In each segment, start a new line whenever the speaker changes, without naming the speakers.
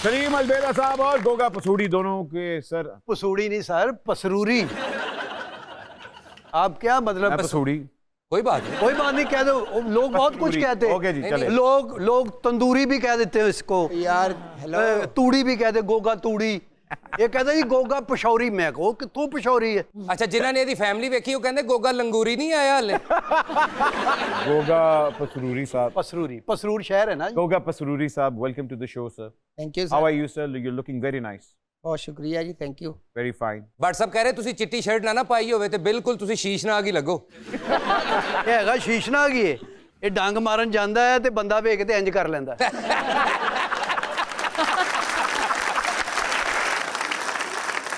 सलीम अलबेला साहब और गोगा पसूड़ी दोनों के सर।
पसूड़ी नहीं सर, पसरूरी। आप क्या मतलब?
पसूड़ी
कोई बात नहीं,
कोई बात नहीं, कह दो। लोग बहुत कुछ कहते
ओके जी, चले।
हैं। लोग तंदूरी भी कह देते हैं इसको
यार। हेलो,
तूड़ी भी कहते, गोगा तूड़ी। ये कहते जी गोगा पशौरी। मैं कहो कि तू पशौरी है।
अच्छा जिन्होंने ਇਹਦੀ ਫੈਮਿਲੀ ਵੇਖੀ ਉਹ ਕਹਿੰਦੇ ਗੋਗਾ ਲੰਗੂਰੀ ਨਹੀਂ ਆਇਆ ਹਲੇ।
गोगा पसरूरी साहब।
पसरूरी, पसरूर शहर है ना।
गोगा पसरूरी साहब, welcome to the show sir.
Thank you
how
sir.
Are you sir? You looking very nice.
बहुत शुक्रिया जी, thank you.
Very fine.
WhatsApp ਕਹਿ ਰਹੇ ਤੁਸੀਂ ਚਿੱਟੀ ਸ਼ਰਟ ਨਾ ਪਾਈ ਹੋਵੇ ਤੇ ਬਿਲਕੁਲ ਤੁਸੀਂ ਸ਼ੀਸ਼ਨਾਗ ਹੀ ਲੱਗੋ।
ਇਹ ਹੈਗਾ ਸ਼ੀਸ਼ਨਾਗ ਹੀ ਹੈ। ਇਹ ਡੰਗ ਮਾਰਨ ਜਾਂਦਾ ਹੈ ਤੇ ਬੰਦਾ ਵੇਖ ਕੇ ਇੰਜ ਕਰ ਲੈਂਦਾ।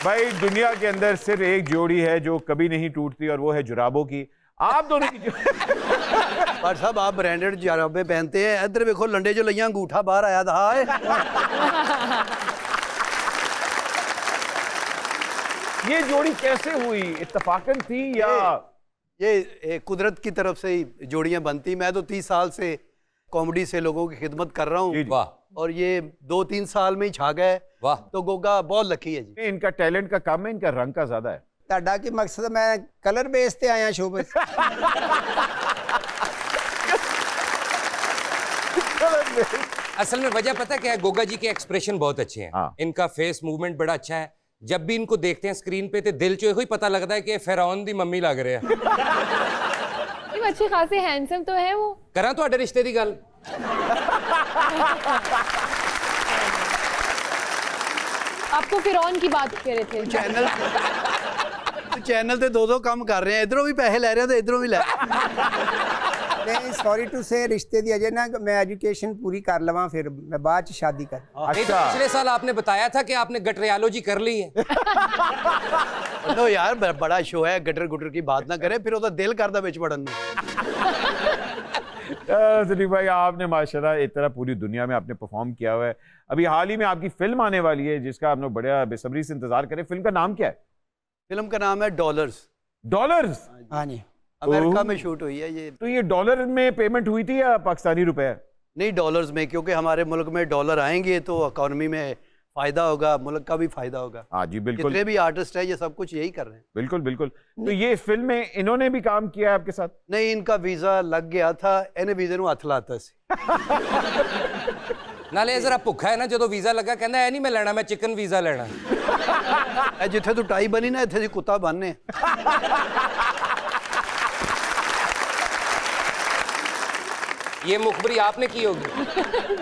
भाई दुनिया के अंदर सिर्फ एक जोड़ी है जो कभी नहीं टूटती और वो है जुराबों की। आप दोनों की
पर साहब आप ब्रांडेड जुराबे पहनते हैं। इधर देखो लंडे जो लिया अंगूठा बाहर आया था।
ये जोड़ी कैसे हुई? इत्तफाकन थी या
ये कुदरत की तरफ से ही जोड़ियां बनती। मैं तो 30 साल से कॉमेडी से लोगों की खिदमत कर रहा हूँ
वाह
और ये 2-3 साल में ही छा गए।
वाह।
तो गोगा बहुत लकी है जी।
इनका टैलेंट का कम है, इनका रंग का ज्यादा है।
ਤੁਹਾਡਾ ਕੀ ਮਕਸਦ? ਮੈਂ ਕਲਰ ਬੇਸ ਤੇ ਆਇਆ ਸ਼ੋਅ ਵਿੱਚ।
असल में वजह पता क्या है, गोगा जी के एक्सप्रेशन बहुत अच्छे हैं।
हाँ।
इनका फेस मूवमेंट बड़ा अच्छा है। जब भी इनको देखते हैं स्क्रीन पे तो दिल चो ही पता लगता है कि फिरौन दी मम्मी लग रहे हैं।
अच्छे खासे हैंडसम तो है वो।
करा तो रिश्ते की गल।
आपको फिरौन की बात कह रहे थे।
चैनल ਤੇ ਦੋ ਕੰਮ ਕਰ ਰਹੇ ਆ। ਇਧਰੋਂ ਵੀ ਪੈਸੇ ਲੈ ਰਹੇ ਆ ਤੇ ਇਧਰੋਂ ਵੀ ਲੈ।
नहीं सॉरी टू से रिश्ते दी अजय ना मैं एजुकेशन पूरी कर लवां फिर मैं बाद च शादी कर।
नहीं तो पिछले साल आपने बताया था कि आपने गटरियालॉजी कर ली है।
तो यार बड़ा शो है, गटर गुटर की बात ना करे फिर ਉਹਦਾ ਦਿਲ ਕਰਦਾ ਵਿੱਚ ਵੜਨ ਨੂੰ।
सलीम भाई आपने माशाल्लाह एक तरह पूरी दुनिया में आपने परफॉर्म किया हुआ है। अभी हाल ही में आपकी फिल्म आने वाली है जिसका आप लोग बड़ा बेसब्री से इंतजार करें। फिल्म का नाम क्या है?
फिल्म का नाम है डॉलर्स।
डॉलर्स?
हाँ जी।
अमेरिका में शूट हुई है ये।
तो ये डॉलर में पेमेंट हुई थी या पाकिस्तानी रुपए?
नहीं, डॉलर्स में, क्योंकि हमारे मुल्क में डॉलर आएंगे तो इकोनॉमी में फायदा होगा, मुल्क का भी फायदा होगा।
हाँ जी बिल्कुल।
जितने भी आर्टिस्ट हैं ये सब कुछ यही कर रहे हैं।
बिल्कुल बिल्कुल। तो ये फिल्म में इन्होंने भी काम किया है आपके साथ?
नहीं, इनका वीजा लग गया था। इन्हें वीजे ਨੂੰ ਹੱਥ ਲਾਤਾ ਸੀ।
नाले ये जरा भुखा है ना, जो वीजा लगा कहना है नहीं मैं लेना, मैं चिकन वीजा लेना।
जिथे तू टाई बनी ना इथे कुत्ता बनने।
ये मुखबरी आपने की होगी।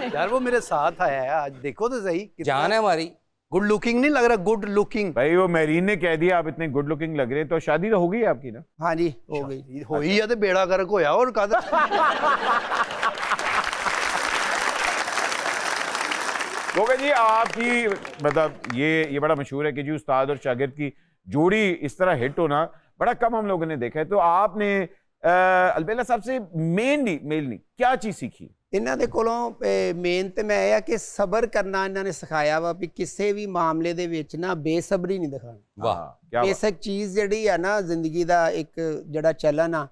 यार वो मेरे साथ आया है आज, देखो तो सही।
जान है हमारी।
गुड लुकिंग नहीं लग रहा? Good looking.
भाई वो मेरीन ने कह दिया आप इतने गुड लुकिंग लग रहे हैं, तो शादी तो हो गई आपकी ना?
हाँ जी हो गई।
होई है तो बेड़ा गर्क होया और कादा।
गोगा जी आपकी मतलब ये बड़ा मशहूर है कि जी उस्ताद और शागिर्द की जोड़ी इस तरह हिट होना बड़ा कम हम लोगों ने देखा है। तो आपने अलबेला साहब से मेनली क्या चीज सीखी?
ਇਹਨਾਂ ਦੇ ਕੋਲੋਂ ਮੇਨ ਤੇ ਮੈਂ ਇਹ ਆ ਕਿ ਸਬਰ ਕਰਨਾ ਇਹਨਾਂ ਨੇ ਸਿਖਾਇਆ ਵਾ ਵੀ ਕਿਸੇ ਵੀ ਮਾਮਲੇ ਦੇ ਵਿੱਚ ਨਾ ਬੇਸਬਰੀ ਨਹੀਂ ਦਿਖਾਣੀ।
वाह
क्या बात।
ਬੇਸਿਕ ਚੀਜ਼ ਜਿਹੜੀ ਆ ਨਾ ਜ਼ਿੰਦਗੀ ਦਾ ਇੱਕ ਜਿਹੜਾ ਚੱਲਣ ਆ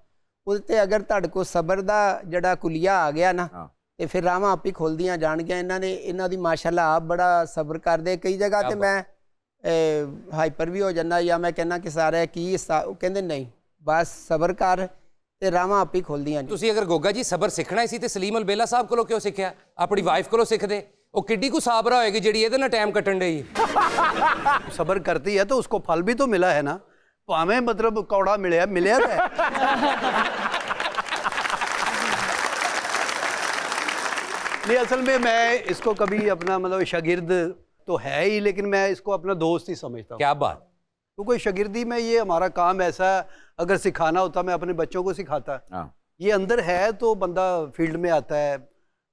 ਉਹਦੇ ਤੇ ਅਗਰ ਤੁਹਾਡੇ ਕੋਲ ਸਬਰ ਦਾ ਜਿਹੜਾ ਕੁਲੀਆ ਆ ਗਿਆ ਨਾ
हाँ।
ਤੇ ਫਿਰ ਰਾਹਾਂ ਆਪੀ ਖੁੱਲਦੀਆਂ ਜਾਣਗੀਆਂ। ਇਹਨਾਂ ਦੀ ਮਾਸ਼ਾਅੱਲਾ ਆਪ ਬੜਾ ਸਬਰ ਕਰਦੇ। ਕਈ ਜਗ੍ਹਾ ਤੇ ਮੈਂ ਹਾਈਪਰ ਵੀ ਹੋ ਜਾਂਦਾ ਜਾਂ ਮੈਂ ਕਹਿੰਦਾ ਕਿ ਸਾਰੇ ਕੀ ਉਹ ਕਹਿੰਦੇ ਨਹੀਂ ਬਸ ਸਬਰ ਕਰ ਤੇ ਰਾਹਾਂ ਆਪੀ ਖੁੱਲਦੀਆਂ।
ਤੁਸੀਂ ਅਗਰ ਗੋਗਾ ਜੀ ਸਬਰ ਸਿੱਖਣਾ ਸੀ ਤੇ ਸਲੀਮ ਅਲਬੇਲਾ ਸਾਹਿਬ ਕੋਲੋਂ ਕਿਉਂ ਸਿੱਖਿਆ? ਆਪਣੀ ਵਾਈਫ ਕੋਲੋਂ ਸਿੱਖਦੇ। ਉਹ ਕਿੱਡੀ ਕੁ ਸਾਬਰਾ ਹੋਏਗੀ ਜਿਹੜੀ ਇਹਦੇ ਨਾਲ ਟਾਈਮ ਕੱਟਣ ਡਈ।
सबर करती है तो उसको फल भी तो मिला है ना। भावें मतलब कौड़ा मिले तो है। नहीं, असल में मैं इसको कभी अपना मतलब शागिर्द तो है ही, लेकिन मैं इसको अपना दोस्त ही समझता हूँ।
क्या बात।
तो कोई शागिर्दी में ये हमारा काम ऐसा है, अगर सिखाना होता मैं अपने बच्चों को सिखाता।
हाँ।
ये अंदर है तो बंदा फील्ड में आता है।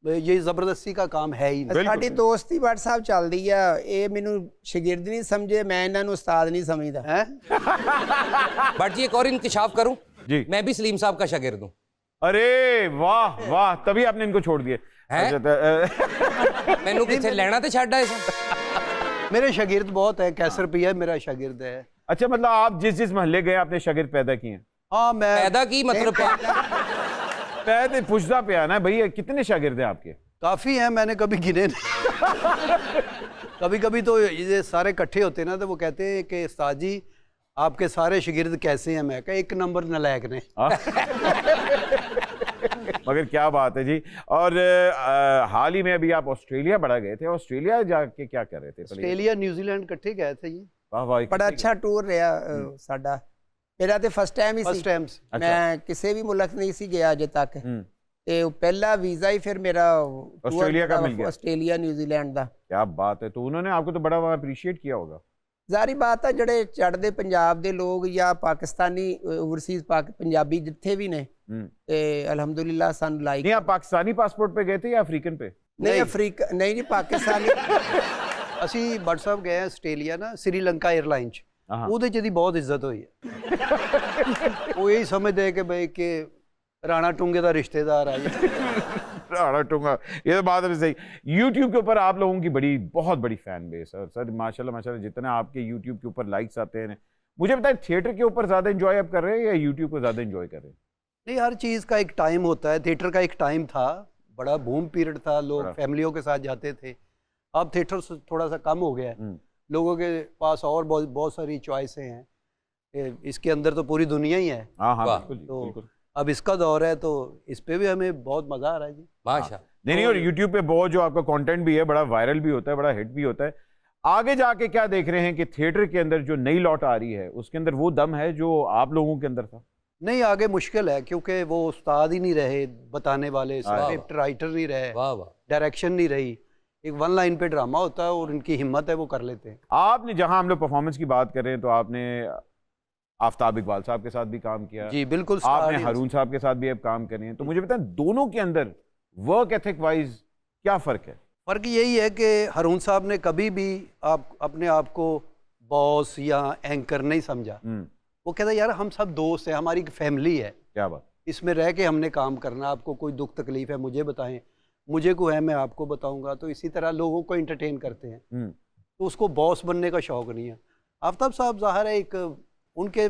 ये ज़बरदस्ती का काम है ही नहीं।
ਸਾਡੀ ਦੋਸਤੀ WhatsApp ਚੱਲਦੀ ਆ। ਇਹ ਮੈਨੂੰ ਸ਼ਾगिर्द नहीं समझे, मैं ਇਹਨਾਂ ਨੂੰ ਉਸਤਾਦ नहीं समझदा।
हैं?
बट जी एक और इंकशाफ करूं
जी।
मैं भी सलीम साहब का शागिर्द हूं।
अरे वाह वाह, तभी आपने इनको छोड़ दिए।
हैं? मैनू किथे लेना ते छड्ड आए सन।
मेरे शागिर्द बहुत है। कैसर पिया मेरा शागिर्द है।
अच्छा मतलब आप जिस मोहल्ले गए आपने शागिर्द पैदा किए हैं?
हाँ, मैं
पैदा की मतलब
मैं तो पूछता पे आना है भैया कितने शागिर्द हैं आपके?
काफ़ी हैं, मैंने कभी गिने नहीं। कभी कभी तो ये सारे इकट्ठे होते हैं ना, तो वो कहते हैं कि उस्ताद जी आपके सारे शागिर्द कैसे हैं। मैं कहा 1 नंबर नलायक ने।
मगर क्या बात है जी। और हाल ही में अभी आप ऑस्ट्रेलिया बड़ा गए थे, ऑस्ट्रेलिया जाके क्या कर रहे थे?
ऑस्ट्रेलिया न्यूजीलैंड इकट्ठे गए थे जी।
वाह वाह,
बड़ा अच्छा टूर रहा ਸਾਡਾ। ਮੇਰਾ ਤੇ ਫਸਟ ਟਾਈਮ ਹੀ
फर्स्ट
ਸੀ।
टाइम
ਮੈਂ ਕਿਸੇ ਵੀ ਮੁਲਕ ਨਹੀਂ ਸੀ ਗਿਆ ਅਜੇ ਤੱਕ, ਤੇ ਉਹ ਪਹਿਲਾ ਵੀਜ਼ਾ ਹੀ ਫਿਰ ਮੇਰਾ
ऑस्ट्रेलिया का मिल गया।
ਆਸਟ੍ਰੇਲੀਆ ਨਿਊਜ਼ੀਲੈਂਡ ਦਾ।
क्या बात है। तो उन्होंने आपको तो बड़ा वहाँ अप्रिशिएट किया होगा।
ਜ਼ਾਰੀ ਬਾਤ ਹੈ, ਜਿਹੜੇ ਚੜ੍ਹਦੇ ਪੰਜਾਬ ਦੇ ਲੋਕ ਜਾਂ ਪਾਕਿਸਤਾਨੀ ਓਵਰਸੀਜ਼ ਪੰਜਾਬੀ ਜਿੱਥੇ ਵੀ ਨੇ, ਤੇ ਅਲਹਮਦੁਲਿਲਾ ਸਾਨੂੰ ਲਾਈਕ।
नहीं, आप पाकिस्तानी पासपोर्ट पे गए थे या अफ्रीकन पे?
ਨਹੀਂ ਅਫਰੀਕਾ ਨਹੀਂ ਜੀ, ਪਾਕਿਸਤਾਨੀ।
ਅਸੀਂ ਬਟ ਸਾਹਿਬ ਗਏ ਆ ਆਸਟ੍ਰੇਲੀਆ ਨਾ, श्रीलंका एयरलाइन ਚ। ਉਹਦੇ ਚ ਦੀ ਬਹੁਤ ਇੱਜ਼ਤ ਹੋਈ ਹੈ। ਉਹ ਇਹ ਸਮਝਦੇ ਕਿ ਬਈ ਕਿ ਰਾਣਾ ਟੁੰਗੇ ਦਾ ਰਿਸ਼ਤੇਦਾਰ ਆ ਜੀ।
राणा टूंगा, ये तो बात है सही। YouTube के ऊपर आप लोगों की बहुत बड़ी फैन बेस है सर, माशाल्लाह माशाल्लाह। जितने आपके YouTube के ऊपर लाइक्स आते हैं, मुझे बताएं थिएटर के ऊपर ज़्यादा एंजॉय आप कर रहे हैं या YouTube को ज़्यादा एंजॉय कर रहे हैं?
नहीं, हर चीज़ का एक टाइम होता है। थिएटर का एक टाइम था, बड़ा बूम पीरियड था, लोग फैमिलियों के साथ जाते थे। अब थिएटर थोड़ा सा कम हो गया है, लोगों के पास और बहुत सारी चॉइसें हैं। इसके अंदर तो पूरी दुनिया ही है।
हाँ हाँ,
वाह।
बिल्कुल
तो
बिल्कुल।
अब इसका दौर है, तो इस पे भी हमें बहुत मज़ा आ रहा है जी।
माशा
नहीं, और YouTube पे बहुत जो आपका कंटेंट भी है बड़ा वायरल भी होता है, बड़ा हिट भी होता है। आगे जाके क्या देख रहे हैं कि थिएटर के अंदर जो नई लौट आ रही है उसके अंदर वो दम है जो आप लोगों के अंदर था?
नहीं, आगे मुश्किल है, क्योंकि वो उस्ताद ही नहीं रहे बताने वाले, स्क्रिप्ट राइटर नहीं रहे,
वाह वाह।
डायरेक्शन नहीं रही। एक 1 लाइन पे ड्रामा होता है और इनकी हिम्मत है, वो कर लेते हैं।
आपने, जहां हम लोग परफॉर्मेंस की बात कर रहे हैं, तो आपने आफ्ताब इकबाल साहब के साथ भी काम किया,
जी बिल्कुल।
आपने हारून साहब के साथ भी अब काम कर रहे हैं। तो मुझे बताएं दोनों के अंदर वर्क एथिक वाइज क्या फ़र्क है?
फ़र्क यही है कि हारून साहब ने कभी भी अपने आप को बॉस या एंकर नहीं समझा। वो कहता यार हम सब दोस्त हैं, हमारी एक फैमिली है,
क्या बात।
इसमें रह के हमने काम करना। आपको कोई दुख तकलीफ है मुझे बताएं, मुझे को है मैं आपको बताऊंगा। तो इसी तरह लोगों को एंटरटेन करते हैं। तो उसको बॉस बनने का शौक़ नहीं है। आफ्ताब साहब ज़ाहिर है, एक उनके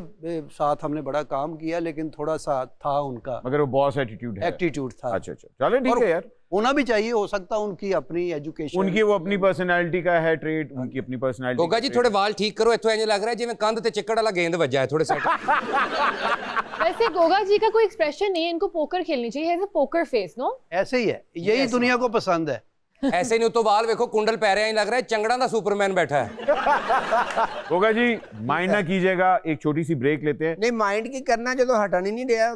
साथ हमने बड़ा काम किया, लेकिन थोड़ा सा था उनका,
मगर वो बॉस एटीट्यूड है।
एटीट्यूड था।
अच्छा अच्छा, चलो ठीक है यार,
होना भी चाहिए। हो सकता है उनकी अपनी एजुकेशन,
उनकी वो अपनी पर्सनैलिटी का है ट्रेड, उनकी अपनी पर्सनैलिटी।
गोगा जी थोड़े वाल ठीक करो, इत्थों इंज लग रहा है जिवें कंध ते चिक्कड़ वाला गेंद वज्जा है थोड़े सेट।
वैसे गोगा जी का कोई एक्सप्रेशन नहीं है, इनको पोकर खेलनी चाहिए। Has a poker face, no?
ऐसे ही है, यही दुनिया को पसंद है।
ऐसे नहीं, तो वाल देखो कुंडल पै रहे हैं, लग रहा है चंगड़ा दा सुपरमैन बैठा है।
गोगा जी माइंड ना कीजिएगा, एक छोटी सी ब्रेक लेते हैं।
नहीं माइंड की करना, जो तो हटन ही नहीं रहा।